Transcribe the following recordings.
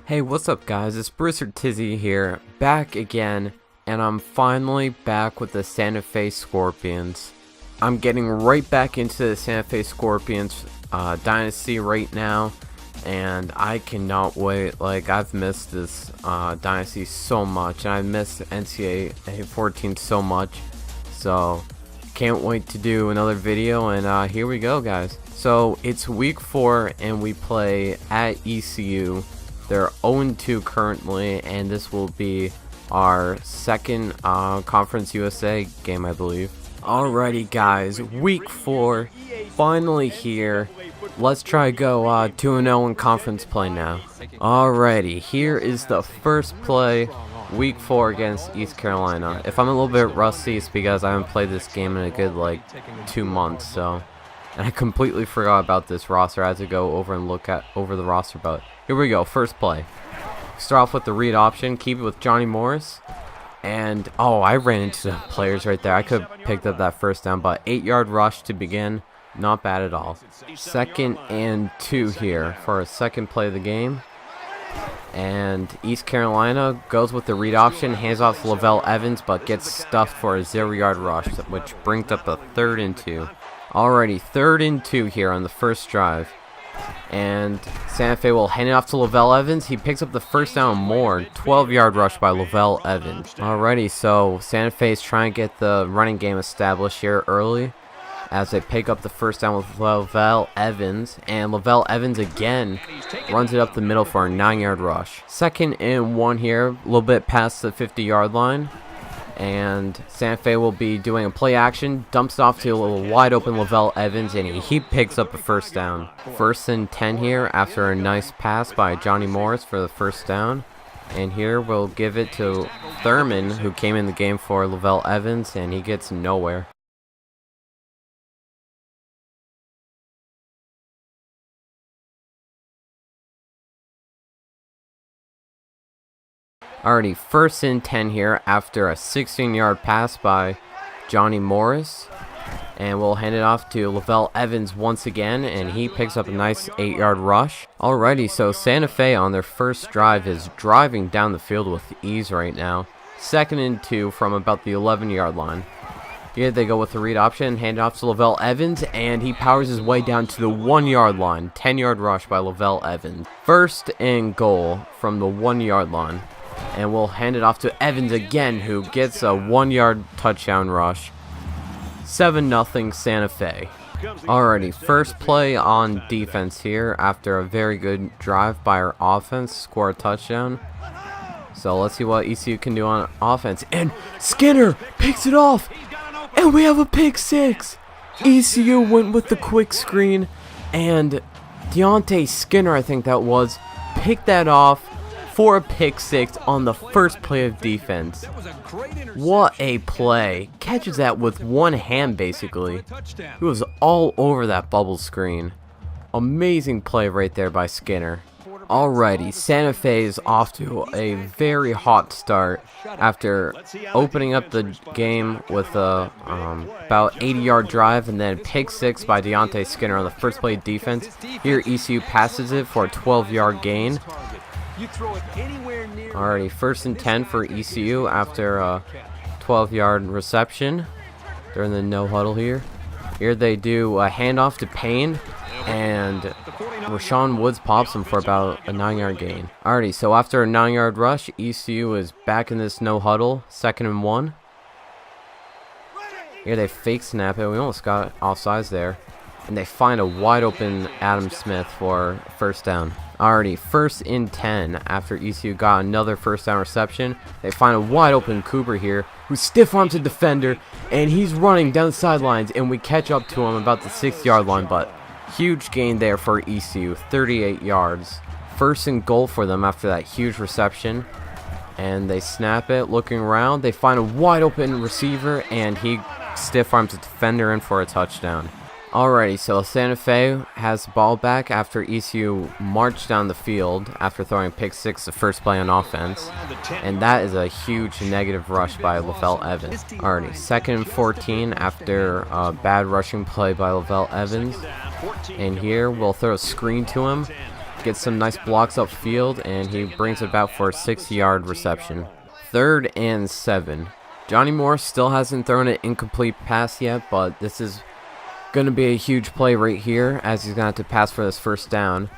Hey, what's up guys, it's Bruce Tizzy here, back again, and I'm finally back with the Santa Fe Scorpions. I'm getting right back into the Santa Fe Scorpions Dynasty right now, and I cannot wait. Like, I've missed this Dynasty so much, and I missed NCAA 14 so much, so can't wait to do another video, and here we go guys. So, it's week 4, and we play at ECU. They're 0-2 currently, and this will be our second Conference USA game, I believe. Alrighty guys, week 4, finally here. Let's try go 2-0 in conference play now. Alrighty, here is the first play, week 4 against East Carolina. If I'm a little bit rusty, it's because I haven't played this game in a good 2 months, so. And I completely forgot about this roster. I had to go over and look over the roster, but here we go, first play. Start off with the read option, keep it with Johnny Morris. And, oh, I ran into the players right there. I could have picked up that first down, but 8-yard rush to begin. Not bad at all. 2nd and 2 here for a second play of the game. And East Carolina goes with the read option, hands off to Lavelle Evans, but gets stuffed for a 0-yard rush, which brings up a 3rd and 2. Alrighty, 3rd and 2 here on the first drive. And Santa Fe will hand it off to Lavelle Evans. He picks up the first down more. 12-yard rush by Lavelle Evans. Alrighty, so Santa Fe is trying to get the running game established here early as they pick up the first down with Lavelle Evans. And Lavelle Evans again runs it up the middle for a 9-yard rush. 2nd and 1 here, a little bit past the 50-yard line. And Santa Fe will be doing a play action, dumps it off to a little wide open Lavelle Evans, and he picks up a first down. 1st and 10 here after a nice pass by Johnny Morris for the first down. And here we'll give it to Thurman, who came in the game for Lavelle Evans, and he gets nowhere. Alrighty, 1st and 10 here after a 16-yard pass by Johnny Morris. And we'll hand it off to Lavelle Evans once again, and he picks up a nice 8-yard rush. Alrighty, so Santa Fe on their first drive is driving down the field with ease right now. 2nd and 2 from about the 11-yard line. Here they go with the read option, hand it off to Lavelle Evans, and he powers his way down to the 1-yard line. 10-yard rush by Lavelle Evans. 1st and goal from the 1-yard line. And we'll hand it off to Evans again, who gets a 1-yard touchdown rush. 7-0 Santa Fe. Alrighty, first play on defense here after a very good drive by our offense. Score a touchdown. So let's see what ECU can do on offense. And Skinner picks it off. And we have a pick 6. ECU went with the quick screen. And Deontay Skinner, I think that was, picked that off for a pick 6 on the first play of defense. What a play. Catches that with one hand basically. He was all over that bubble screen. Amazing play right there by Skinner. Alrighty, Santa Fe is off to a very hot start after opening up the game with a about 80-yard drive and then pick 6 by Deontay Skinner on the first play of defense. Here ECU passes it for a 12-yard gain. Alrighty, 1st and 10 for ECU after a 12-yard reception. They're in the no huddle here. Here they do a handoff to Payne, and Rashawn Woods pops him for about a 9-yard gain. Alrighty, so after a 9-yard rush, ECU is back in this no huddle, 2nd and 1. Here they fake snap it. We almost got offsides there. And they find a wide open Adam Smith for first down. Alrighty, 1st and 10 after ECU got another first down reception. They find a wide open Cooper here who stiff arms a defender, and he's running down the sidelines, and we catch up to him about the 6-yard line, but huge gain there for ECU, 38 yards. 1st and goal for them after that huge reception. And they snap it, looking around. They find a wide open receiver, and he stiff arms a defender in for a touchdown. Alrighty, so Santa Fe has the ball back after ECU marched down the field after throwing pick 6 the first play on offense. And that is a huge negative rush by Lavelle Evans. Alrighty, 2nd and 14 after a bad rushing play by Lavelle Evans. And here we'll throw a screen to him. gets some nice blocks upfield, and he brings it back for a 6-yard reception. 3rd and 7. Johnny Morris still hasn't thrown an incomplete pass yet, but this is going to be a huge play right here as he's going to have to pass for this first down.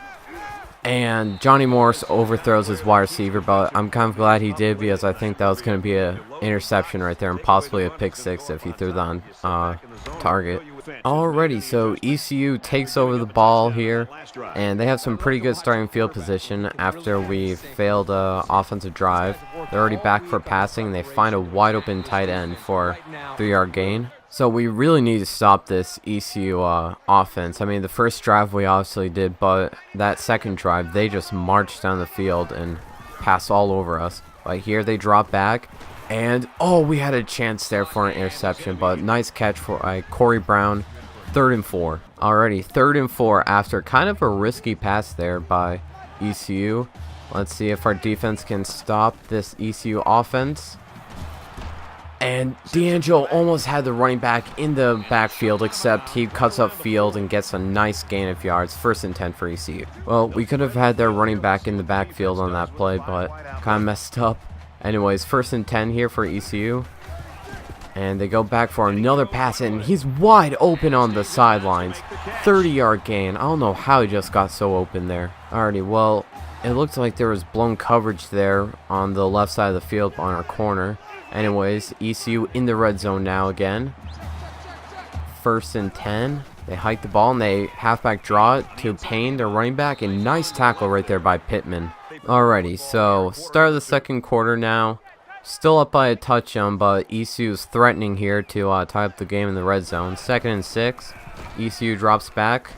And Johnny Morris overthrows his wide receiver, but I'm kind of glad he did because I think that was going to be an interception right there and possibly a pick six if he threw that on target. Alrighty, so ECU takes over the ball here, and they have some pretty good starting field position after we failed an offensive drive. They're already back for passing, and they find a wide open tight end for 3-yard gain. So we really need to stop this ECU offense. I mean, the first drive we obviously did, but that second drive, they just marched down the field and passed all over us. But here they drop back, and oh, we had a chance there for an interception, but nice catch for Corey Brown. 3rd and 4. Alrighty, 3rd and 4 after kind of a risky pass there by ECU. Let's see if our defense can stop this ECU offense. And D'Angelo almost had the running back in the backfield, except he cuts up field and gets a nice gain of yards. 1st and 10 for ECU. Well, we could have had their running back in the backfield on that play, but kind of messed up. Anyways, 1st and 10 here for ECU. And they go back for another pass, and he's wide open on the sidelines. 30-yard gain. I don't know how he just got so open there. Alrighty, well, it looked like there was blown coverage there on the left side of the field on our corner. Anyways, ECU in the red zone now again. 1st and 10. They hike the ball and they halfback draw it to Payne, their running back, and nice tackle right there by Pittman. Alrighty, so start of the second quarter now. Still up by a touchdown, but ECU is threatening here to tie up the game in the red zone. 2nd and 6. ECU drops back.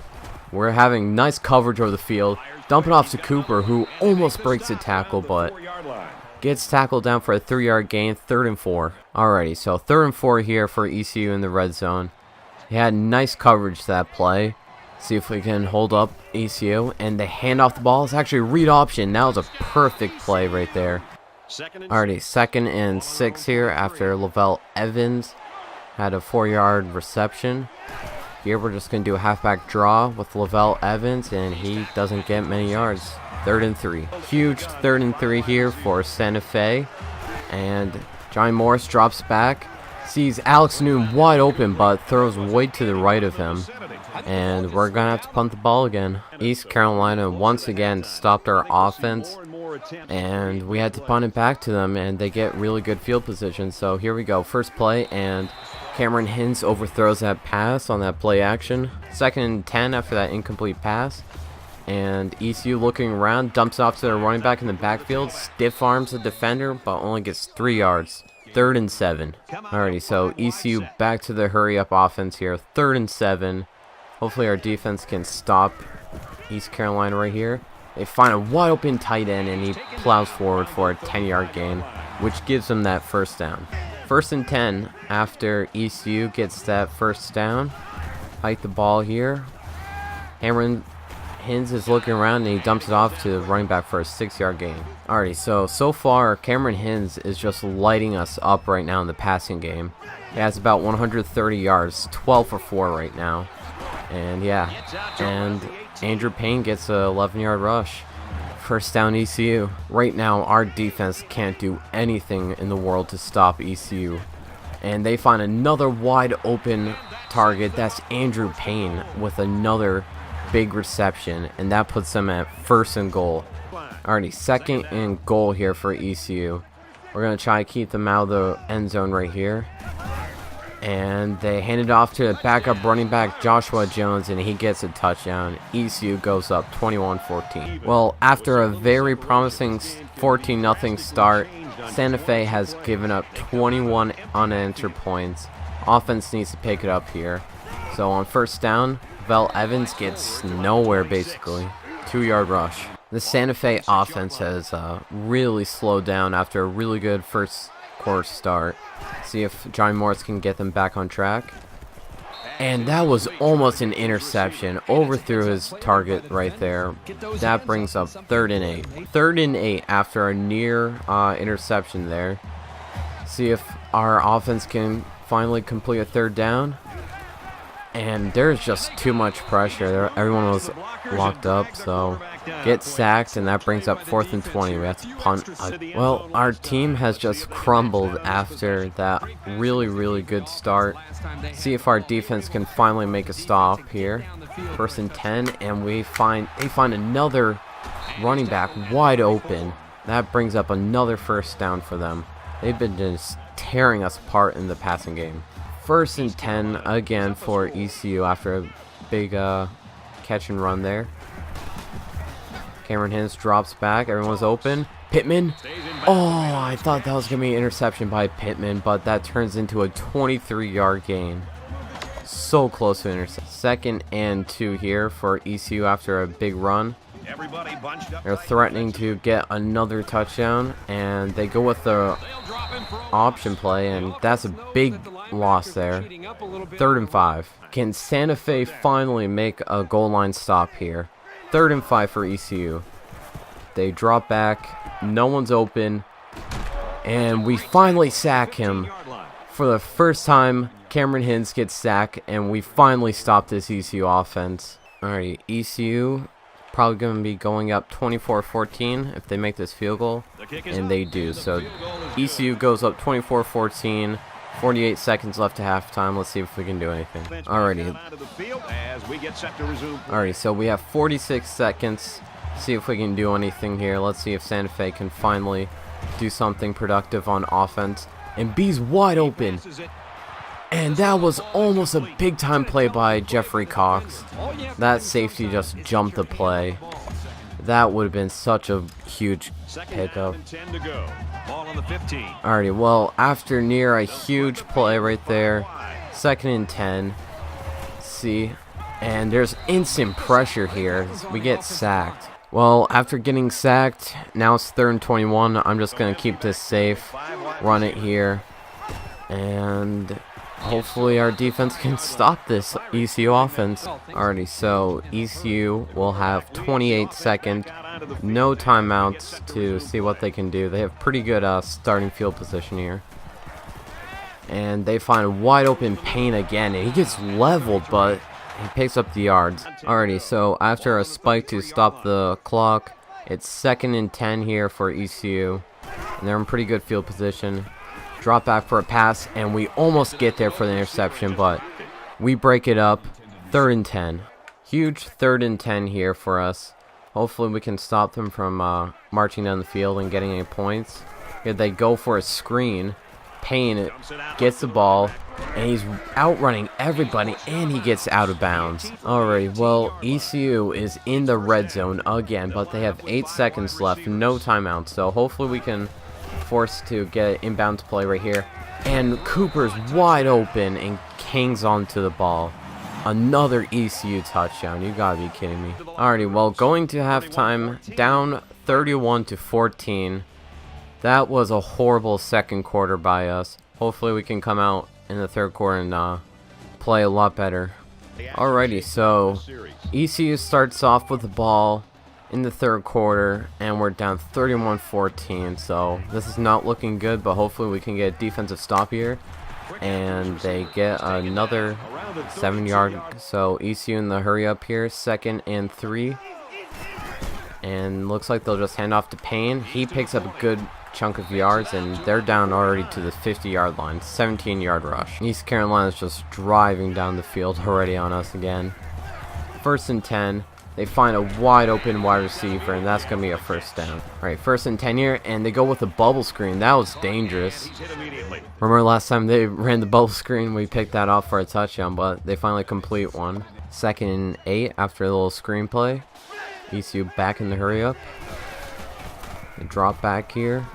We're having nice coverage over the field. Dumping off to Cooper, who almost breaks a tackle, but gets tackled down for a 3-yard gain. 3rd and 4. Alrighty, so 3rd and 4 here for ECU in the red zone. He had nice coverage that play. See if we can hold up ECU. And they hand off the ball. It's actually read option. That was a perfect play right there. Alrighty, 2nd and 6 here after Lavelle Evans had a 4-yard reception. Here we're just going to do a halfback draw with Lavelle Evans, and he doesn't get many yards. 3rd and 3. Huge 3rd and 3 here for Santa Fe. And Johnny Morris drops back. Sees Alex Noon wide open, but throws way to the right of him. And we're going to have to punt the ball again. East Carolina once again stopped our offense. And we had to punt it back to them, and they get really good field position. So here we go. First play, and Cameron Hintz overthrows that pass on that play action. 2nd and 10 after that incomplete pass. And ECU looking around, dumps off to their running back in the backfield, stiff arms the defender, but only gets 3 yards. 3rd and 7. Alrighty, so ECU back to the hurry up offense here. 3rd and 7. Hopefully our defense can stop East Carolina right here. They find a wide open tight end, and he plows forward for a 10-yard gain, which gives them that first down. 1st and 10 after ECU gets that first down. Hike the ball here. Cameron Hintz is looking around, and he dumps it off to the running back for a 6-yard gain. Alrighty, so far Cameron Hintz is just lighting us up right now in the passing game. He has about 130 yards, 12 for 4 right now. And yeah, and Andrew Payne gets a 11-yard rush. First down ECU. Right now our defense can't do anything in the world to stop ECU. And they find another wide open target. That's Andrew Payne with another big reception, and that puts them at 1st and goal. Alrighty, 2nd and goal here for ECU. We're going to try to keep them out of the end zone right here. And they hand it off to backup running back Joshua Jones, and he gets a touchdown. ECU goes up 21-14. Well, after a very promising 14-0 start, Santa Fe has given up 21 unanswered points. Offense needs to pick it up here. So on first down, Lavelle Evans gets nowhere basically. 2-yard rush. The Santa Fe offense has really slowed down after a really good first quarter start. See if Johnny Morris can get them back on track. And that was almost an interception. Overthrew his target right there. That brings up 3rd and 8. 3rd and 8 after a near interception there. See if our offense can finally complete a 3rd down. And there's just too much pressure. Everyone was locked up, so get sacked, and that brings up 4th and 20. We have to punt. Well, our team has just crumbled after that really good start. See if our defense can finally make a stop here. 1st and 10, and they find another running back wide open. That brings up another 1st down for them. They've been just tearing us apart in the passing game. 1st and 10 again for ECU after a big catch and run there. Cameron Hins drops back. Everyone's open. Pittman. Oh, I thought that was going to be an interception by Pittman, but that turns into a 23-yard gain. So close to intercept. 2nd and 2 here for ECU after a big run. They're threatening to get another touchdown, and they go with the option play, and that's a big loss there. 3rd and 5. Can Santa Fe finally make a goal line stop here? 3rd and 5 for ECU. They drop back, no one's open, and we finally sack him. For the first time, Cameron Hins gets sacked, and we finally stop this ECU offense. Alright, ECU probably going to be going up 24-14 if they make this field goal, and they do. So ECU goes up 24-14, 48 seconds left to halftime. Let's see if we can do anything. Alrighty, so we have 46 seconds. See if we can do anything here. Let's see if Santa Fe can finally do something productive on offense. And B's wide open. And that was almost a big-time play by Jeffrey Cox. That safety just jumped the play. That would have been such a huge pickup. Alrighty, well, after near a huge play right there, 2nd and 10. See, and there's instant pressure here. We get sacked. Well, after getting sacked, now it's 3rd and 21. I'm just going to keep this safe, run it here, and hopefully our defense can stop this ECU offense. Alrighty, so ECU will have 28 seconds, no timeouts to see what they can do. They have pretty good starting field position here. And they find wide open Payne again, and he gets leveled, but he picks up the yards. Alrighty, so after a spike to stop the clock, it's 2nd and 10 here for ECU. And they're in pretty good field position. Drop back for a pass, and we almost get there for the interception, but we break it up. 3rd and 10. Huge 3rd and 10 here for us. Hopefully we can stop them from marching down the field and getting any points. Here they go for a screen. Payne gets the ball, and he's outrunning everybody, and he gets out of bounds. Alright, well, ECU is in the red zone again, but they have 8 seconds left, no timeout, so hopefully we can force to get an inbounds play right here. And Cooper's wide open and hangs onto the ball. Another ECU touchdown. You gotta be kidding me. Alrighty, well, going to halftime, down 31-14. That was a horrible second quarter by us. Hopefully we can come out in the 3rd quarter and play a lot better. Alrighty, so ECU starts off with the ball in the 3rd quarter, and we're down 31-14. So this is not looking good, but hopefully we can get a defensive stop here. And they get another 7-yard. So ECU in the hurry up here, 2nd and 3. And looks like they'll just hand off to Payne. He picks up a good chunk of yards, and they're down already to the 50-yard line. 17-yard rush. East Carolina's just driving down the field already on us again. 1st and 10. They find a wide open wide receiver, and that's going to be a 1st down. Alright, 1st and 10 here, and they go with a bubble screen. That was dangerous. Remember last time they ran the bubble screen? We picked that off for a touchdown, but they finally complete one. 2nd and 8 after a little screen play. ECU back in the hurry up. They drop back here.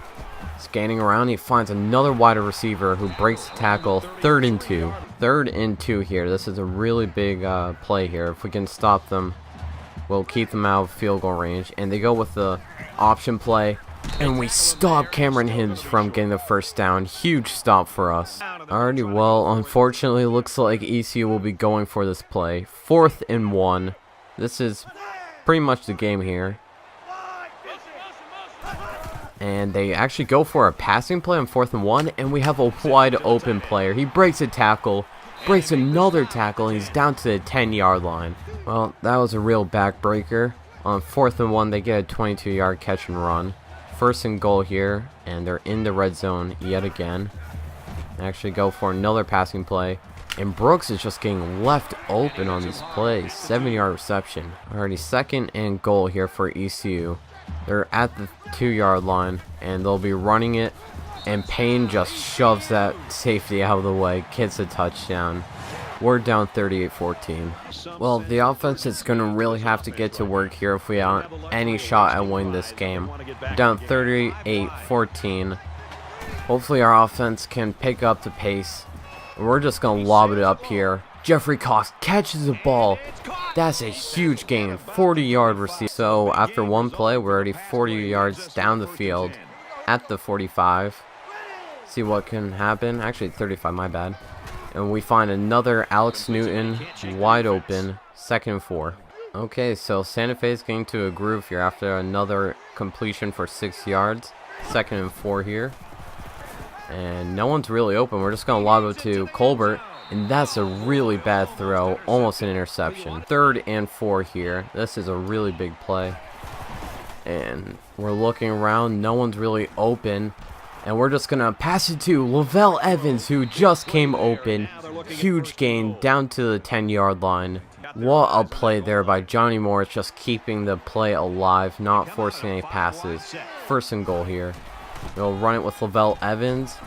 Scanning around, he finds another wide receiver who breaks the tackle. 3rd and 2. 3rd and 2 here. This is a really big play here. If we can stop them, we'll keep them out of field goal range. And they go with the option play, and we stop Cameron Hins from getting the 1st down. Huge stop for us. Alrighty, well, unfortunately, looks like ECU will be going for this play. 4th and 1. This is pretty much the game here. And they actually go for a passing play on 4th and 1, and we have a wide open player. He breaks a tackle, breaks another tackle, and he's down to the 10-yard line. Well, that was a real backbreaker. On 4th and 1, they get a 22-yard catch and run. 1st and goal here, and they're in the red zone yet again. They actually go for another passing play, and Brooks is just getting left open on this play. 7-yard reception. Alrighty, 2nd and goal here for ECU. They're at the 2-yard line, and they'll be running it, and Payne just shoves that safety out of the way, gets a touchdown. We're down 38-14. Well, the offense is going to really have to get to work here if we want any shot at winning this game. Down 38-14. Hopefully our offense can pick up the pace. We're just going to lob it up here. Jeffrey Cox catches the ball. That's a huge gain. 40-yard receive. So after one play, we're already 40 yards down the field at the 45. See what can happen. Actually, 35, my bad. And we find another Alex Newton wide open. 2nd and 4. Okay, so Santa Fe is getting to a groove here after another completion for 6 yards. 2nd and 4 here. And no one's really open. We're just going to lob it to Colbert. And that's a really bad throw. Almost an interception. 3rd and 4 here. This is a really big play. And we're looking around. No one's really open. And we're just going to pass it to Lavelle Evans, who just came open. Huge gain down to the 10-yard line. What a play there by Johnny Morris, just keeping the play alive, not forcing any passes. 1st and goal here. We'll run it with Lavelle Evans,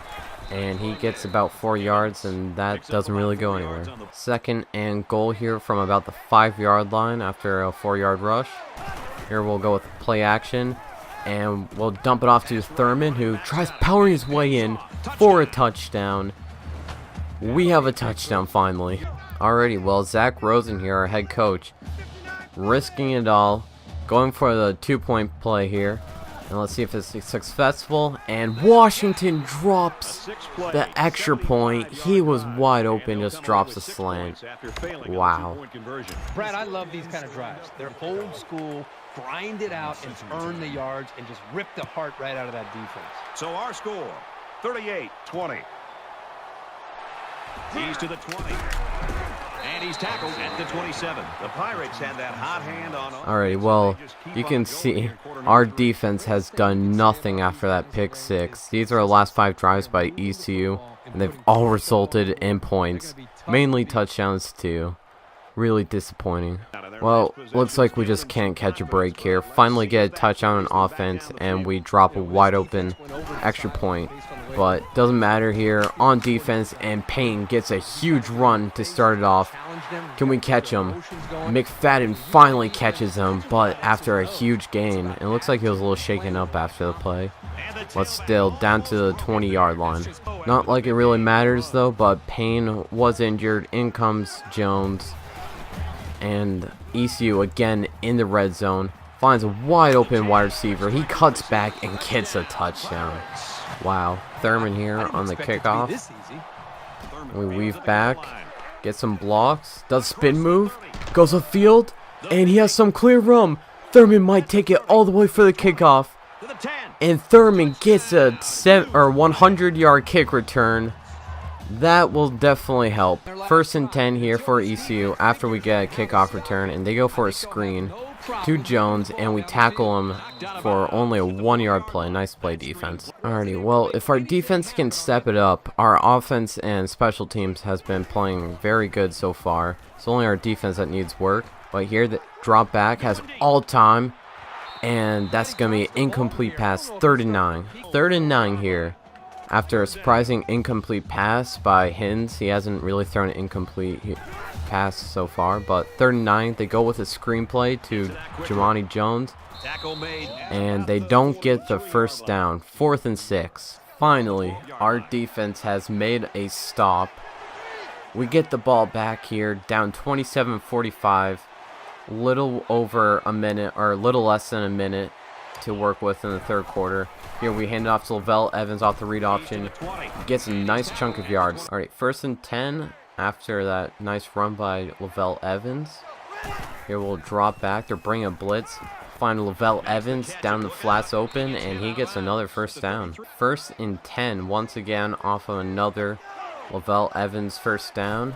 and he gets about 4 yards, and that doesn't really go anywhere. 2nd and goal here from about the 5-yard line after a 4-yard rush. Here we'll go with play action. And we'll dump it off to Thurman, who tries powering his way in for a touchdown. We have a touchdown finally. Alrighty, well, Zach Rosen here, our head coach, risking it all, going for the 2-point play here. And let's see if it's successful. And Washington drops the extra point. He was wide open, just drops a slant. Wow. Brad, I love these kind of drives. They're old school. Grind it out and earn the yards and just rip the heart right out of that defense. So our score, 38-20. He's to the 20. And he's tackled at the 27. The Pirates had that hot hand on. Alrighty, well, you can see our defense has done nothing after that pick 6. These are the last 5 drives by ECU, and they've all resulted in points. Mainly touchdowns too. Really disappointing. Well, looks like we just can't catch a break here. Finally get a touchdown on offense, and we drop a wide open extra point. But doesn't matter here on defense, and Payne gets a huge run to start it off. Can we catch him? McFadden finally catches him, but after a huge gain. It looks like he was a little shaken up after the play. But still, down to the 20-yard line. Not like it really matters though, but Payne was injured. In comes Jones. And ECU again in the red zone. Finds a wide open wide receiver. He cuts back and gets a touchdown. Wow. Thurman here on the kickoff. We weave back. Get some blocks. Does spin move. Goes upfield. And he has some clear room. Thurman might take it all the way for the kickoff. And Thurman gets a 100-yard kick return. That will definitely help. 1st and 10 here for ECU after we get a kickoff return, and they go for a screen to Jones, and we tackle him for only a 1-yard play. Nice play, defense. Alrighty, well, if our defense can step it up, our offense and special teams has been playing very good so far. It's only our defense that needs work. But here, the drop back has all time, and that's going to be an incomplete pass. 3rd and 9. 3rd and 9 here. After a surprising incomplete pass by Hins, he hasn't really thrown an incomplete pass so far, but 3rd and 9, they go with a screenplay to Jamani Jones, and they don't get the first down. 4th and 6. Finally, our defense has made a stop. We get the ball back here, down 27-45, little over a minute, or a little less than a minute to work with in the 3rd quarter. Here we hand it off to Lavelle Evans off the read option. Gets a nice chunk of yards. Alright, 1st and 10 after that nice run by Lavelle Evans. Here we'll drop back. They're bringing a blitz. Find Lavelle Evans down the flats open, and he gets another first down. 1st and 10 once again off of another Lavelle Evans first down.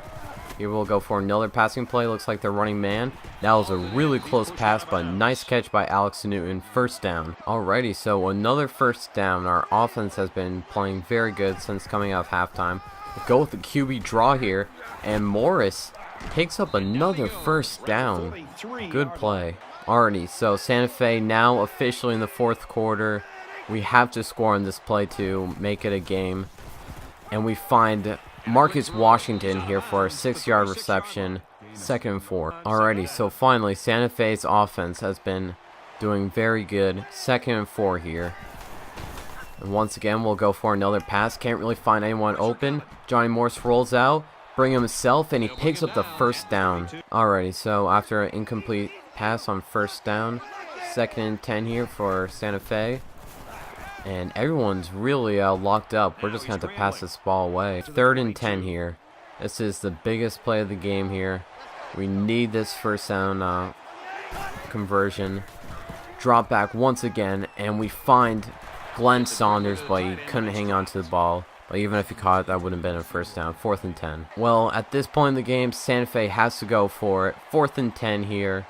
Here we'll go for another passing play. Looks like they're running man. That was a really close pass, but nice catch by Alex Newton. First down. Alrighty, so another first down. Our offense has been playing very good since coming out of halftime. We'll go with the QB draw here, and Morris picks up another first down. Good play. Alrighty, so Santa Fe now officially in the fourth quarter. We have to score on this play to make it a game. And we find Marcus Washington here for a 6-yard reception, 2nd and 4. Alrighty, so finally Santa Fe's offense has been doing very good. 2nd and 4 here. And once again we'll go for another pass. Can't really find anyone open. Johnny Morse rolls out, bring himself, and he picks up the first down. Alrighty, so after an incomplete pass on first down, 2nd and 10 here for Santa Fe. And everyone's really locked up. We're just going to have to pass this ball away. 3rd and 10 here. This is the biggest play of the game here. We need this first down conversion. Drop back once again. And we find Glenn Saunders, but he couldn't hang on to the ball. But even if he caught it, that wouldn't have been a first down. 4th and 10. Well, at this point in the game, Santa Fe has to go for it. 4th and 10 here.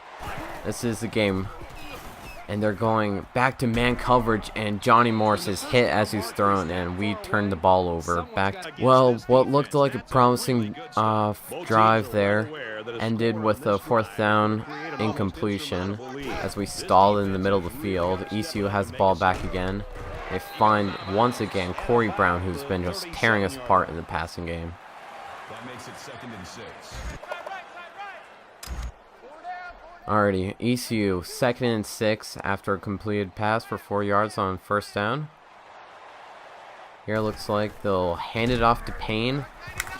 This is the game. And they're going back to man coverage, and Johnny Morse is hit as he's thrown, and we turned the ball over. Well, what looked like a promising drive there ended with a 4th down incompletion as we stalled in the middle of the field. ECU has the ball back again. They find, once again, Corey Brown, who's been just tearing us apart in the passing game. That makes it 2nd and 6. Alrighty, ECU 2nd and 6 after a completed pass for 4 yards on first down. Here it looks like they'll hand it off to Payne.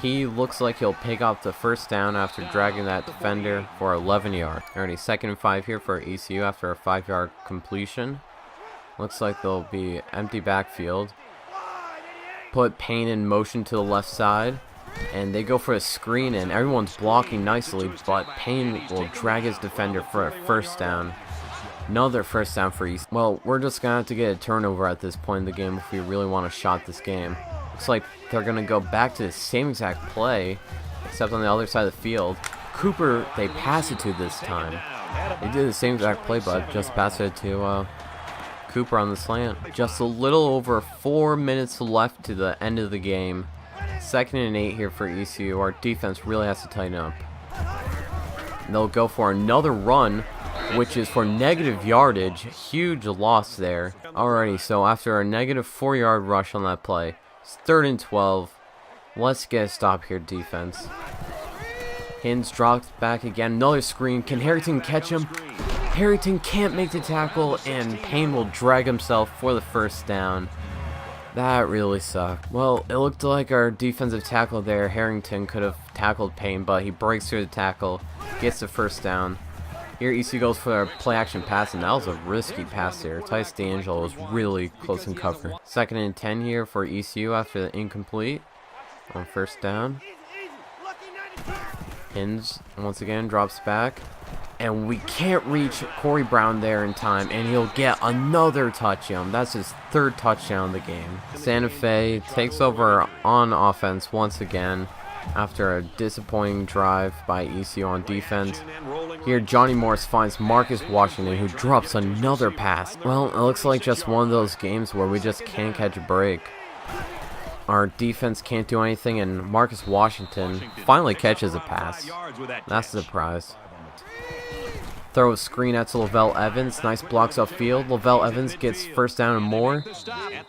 He looks like he'll pick up the first down after dragging that defender for 11 yards. Alrighty, 2nd and 5 here for ECU after a 5-yard completion. Looks like there'll be empty backfield. Put Payne in motion to the left side. And they go for a screen, and everyone's blocking nicely, but Payne will drag his defender for a first down. Another first down for East. Well, we're just going to have to get a turnover at this point in the game if we really want to shot this game. Looks like they're going to go back to the same exact play, except on the other side of the field. Cooper, they pass it to this time. They did the same exact play, but just passed it to Cooper on the slant. Just a little over 4 minutes left to the end of the game. 2nd and 8 here for ECU. Our defense really has to tighten up. And they'll go for another run, which is for negative yardage. Huge loss there. Alrighty, so after a negative 4-yard rush on that play, it's 3rd and 12. Let's get a stop here, defense. Hins dropped back again. Another screen. Can Harrington catch him? Harrington can't make the tackle, and Payne will drag himself for the first down. That really sucked. Well, it looked like our defensive tackle there, Harrington, could have tackled Payne, but he breaks through the tackle, gets the first down. Here ECU goes for a play action pass, and that was a risky pass there. Tice D'Angelo was really close in cover. 2nd and 10 here for ECU after the incomplete on first down. Hins once again drops back. And we can't reach Corey Brown there in time, and he'll get another touchdown. That's his 3rd touchdown of the game. Santa Fe takes over on offense once again after a disappointing drive by ECU on defense. Here Johnny Morse finds Marcus Washington, who drops another pass. Well, it looks like just one of those games where we just can't catch a break. Our defense can't do anything, and Marcus Washington finally catches a pass. That's a surprise. Throw a screen out to Lavelle Evans. Nice blocks upfield. Lavelle Evans gets first down and more,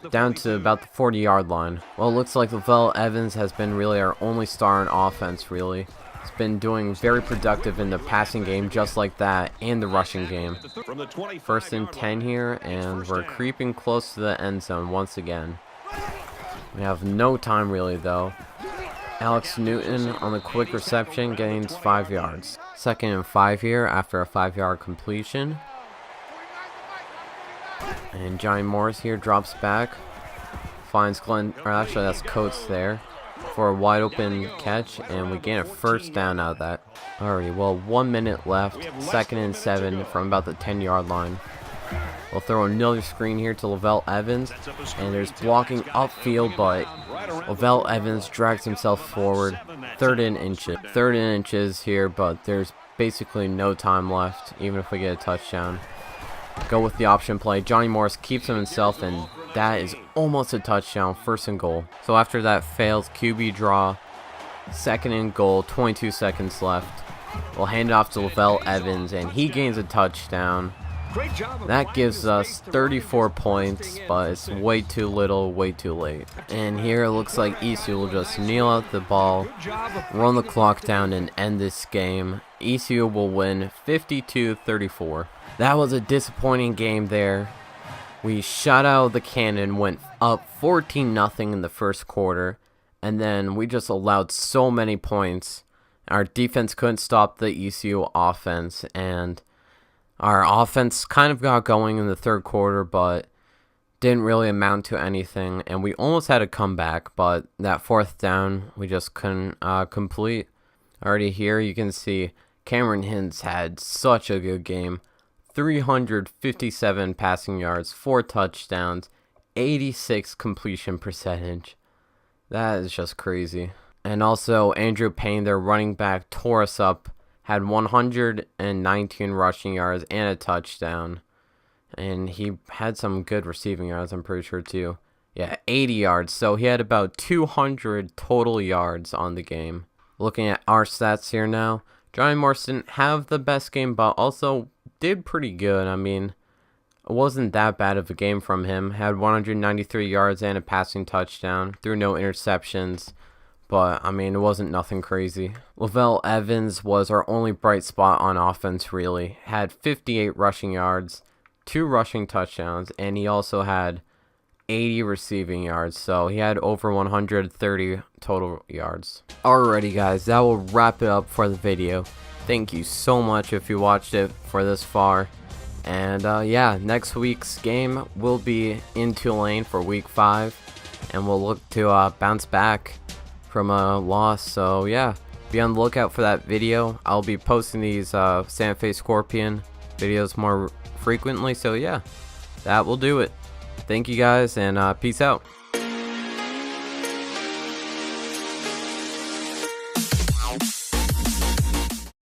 down to about the 40-yard line. Well, it looks like Lavelle Evans has been really our only star in offense, really. He's been doing very productive in the passing game just like that, and the rushing game. 1st and 10 here, and we're creeping close to the end zone once again. We have no time really, though. Alex Newton on the quick reception gains 5 yards. 2nd and 5 here after a 5-yard completion. And Johnny Morris here drops back. Finds Glenn, or actually that's Coates there, for a wide open catch, and we gain a first down out of that. Alrighty, well, 1 minute left. 2nd and 7 from about the 10-yard line. We'll throw another screen here to Lavelle Evans, and there's blocking upfield, but Lavelle Evans drags himself forward. Third and inches here, but there's basically no time left, even if we get a touchdown. Go with the option play. Johnny Morris keeps him himself, and that is almost a touchdown. First and goal. So after that fails QB draw, second and goal, 22 seconds left. We'll hand it off to Lavelle Evans, and he gains a touchdown. That gives us 34 points, but it's way too little, way too late. And here it looks like ECU will just kneel out the ball, run the clock down, and end this game. ECU will win 52-34. That was a disappointing game there. We shot out of the cannon, went up 14-0 in the first quarter, and then we just allowed so many points. Our defense couldn't stop the ECU offense, and our offense kind of got going in the third quarter, but didn't really amount to anything, and we almost had a comeback, but that fourth down we just couldn't complete. Already here you can see Cameron Hintz had such a good game. 357 passing yards, 4 touchdowns, 86 completion percentage. That is just crazy. And also Andrew Payne, their running back, tore us up. Had 119 rushing yards and a touchdown. And he had some good receiving yards, I'm pretty sure, too. Yeah, 80 yards. So he had about 200 total yards on the game. Looking at our stats here now, Johnny Morris didn't have the best game, but also did pretty good. I mean, it wasn't that bad of a game from him. Had 193 yards and a passing touchdown. Threw no interceptions. But, I mean, it wasn't nothing crazy. Lavelle Evans was our only bright spot on offense, really. Had 58 rushing yards, 2 rushing touchdowns, and he also had 80 receiving yards. So, he had over 130 total yards. Alrighty, guys, that will wrap it up for the video. Thank you so much if you watched it for this far. And, yeah, next week's game will be in Tulane for Week 5. And we'll look to bounce back from a loss. So yeah, be on the lookout for that video. I'll be posting these Santa Fe Scorpion videos more frequently, so yeah, that will do it. Thank you guys, and peace out.